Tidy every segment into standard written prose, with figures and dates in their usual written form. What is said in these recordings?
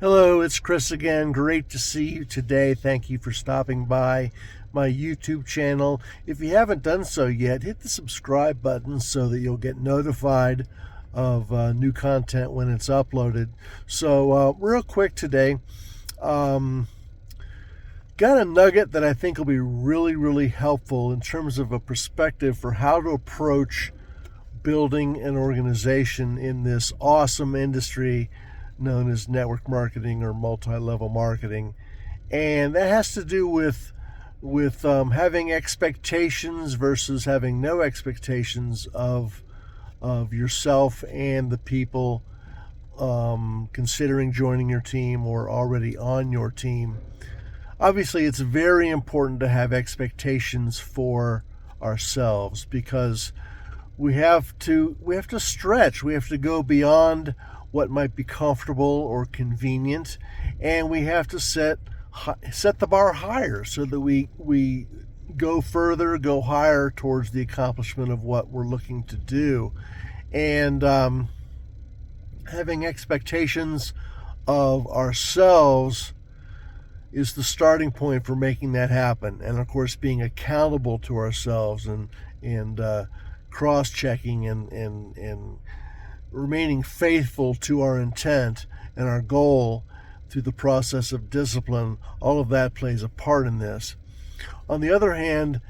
Hello, it's Chris again. Great to see you today. Thank you for stopping by my YouTube channel. If you haven't done so yet, hit the subscribe button so that you'll get notified of new content when it's uploaded. So real quick today, got a nugget that I think will be really helpful in terms of a perspective for how to approach building an organization in this awesome industry known as network marketing or multi-level marketing. And that has to do with having expectations versus having no expectations of yourself and the people considering joining your team or already on your team. Obviously, it's very important to have expectations for ourselves because we have to stretch. We have to go beyond what might be comfortable or convenient, and we have to set the bar higher so that we go further, go higher towards the accomplishment of what we're looking to do. And having expectations of ourselves is the starting point for making that happen. And of course, being accountable to ourselves and cross-checking and remaining faithful to our intent and our goal through the process of discipline, all of that plays a part in this. On the other hand,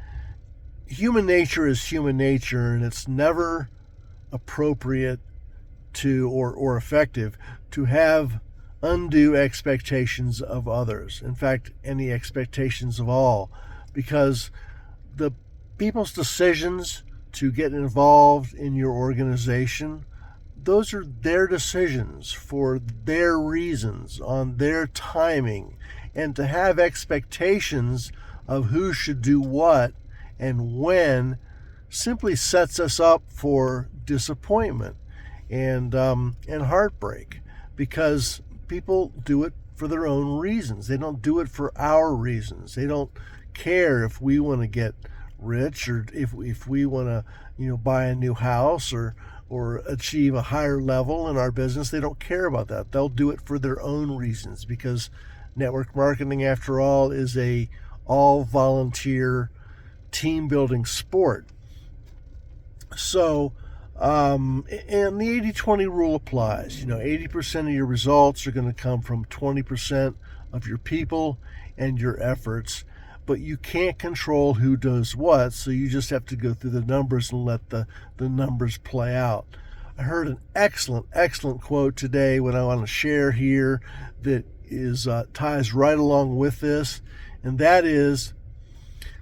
human nature is human nature, and it's never appropriate to or effective to have undue expectations of others. In fact, any expectations of all, because the people's decisions to get involved in your organization, those are their decisions for their reasons, on their timing. And to have expectations of who should do what and when simply sets us up for disappointment and heartbreak, because people do it for their own reasons. They don't do it for our reasons. They don't care if we want to get rich or if we want to buy a new house or achieve a higher level in our business. They don't care about that. They'll do it for their own reasons, because network marketing, after all, is a all volunteer team building sport. So and the 80-20 rule applies. 80% of your results are going to come from 20% of your people and your efforts, but you can't control who does what, so you just have to go through the numbers and let the numbers play out. I heard an excellent quote today what I want to share here that is ties right along with this, and that is,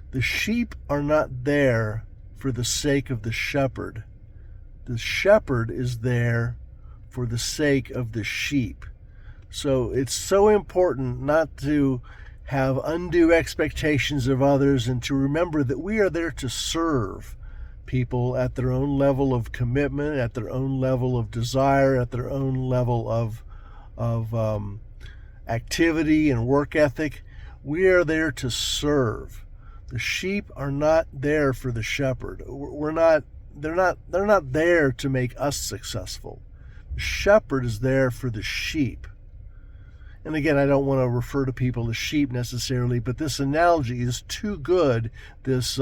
the sheep are not there for the sake of the shepherd. The shepherd is there for the sake of the sheep. So it's so important not to have undue expectations of others, and to remember that we are there to serve people at their own level of commitment, at their own level of desire, at their own level of activity and work ethic. We are there to serve. The sheep are not there for the shepherd. They're not there to make us successful. The shepherd is there for the sheep. And again, I don't want to refer to people as sheep necessarily, but this analogy is too good. This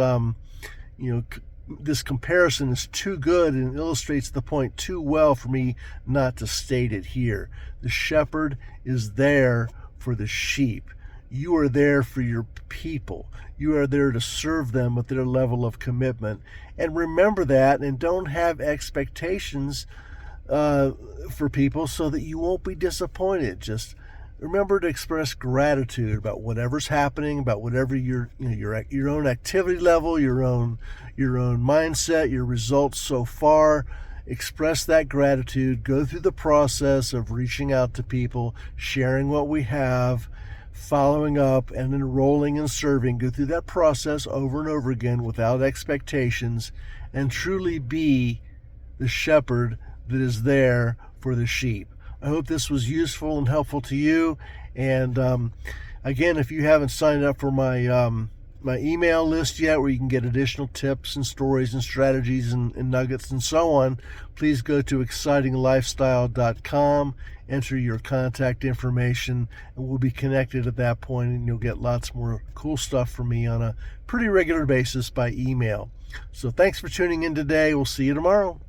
this comparison is too good and illustrates the point too well for me not to state it here. The shepherd is there for the sheep. You are there for your people. You are there to serve them with their level of commitment. And remember that, and don't have expectations for people so that you won't be disappointed. Just remember to express gratitude about whatever's happening, about whatever your own activity level, your own mindset, your results so far. Express that gratitude. Go through the process of reaching out to people, sharing what we have, following up, and enrolling and serving. Go through that process over and over again without expectations, and truly be the shepherd that is there for the sheep. I hope this was useful and helpful to you. And again, if you haven't signed up for my my email list yet, where you can get additional tips and stories and strategies and nuggets and so on, please go to excitinglifestyle.com, enter your contact information, and we'll be connected at that point, and you'll get lots more cool stuff from me on a pretty regular basis by email. So thanks for tuning in today. We'll see you tomorrow.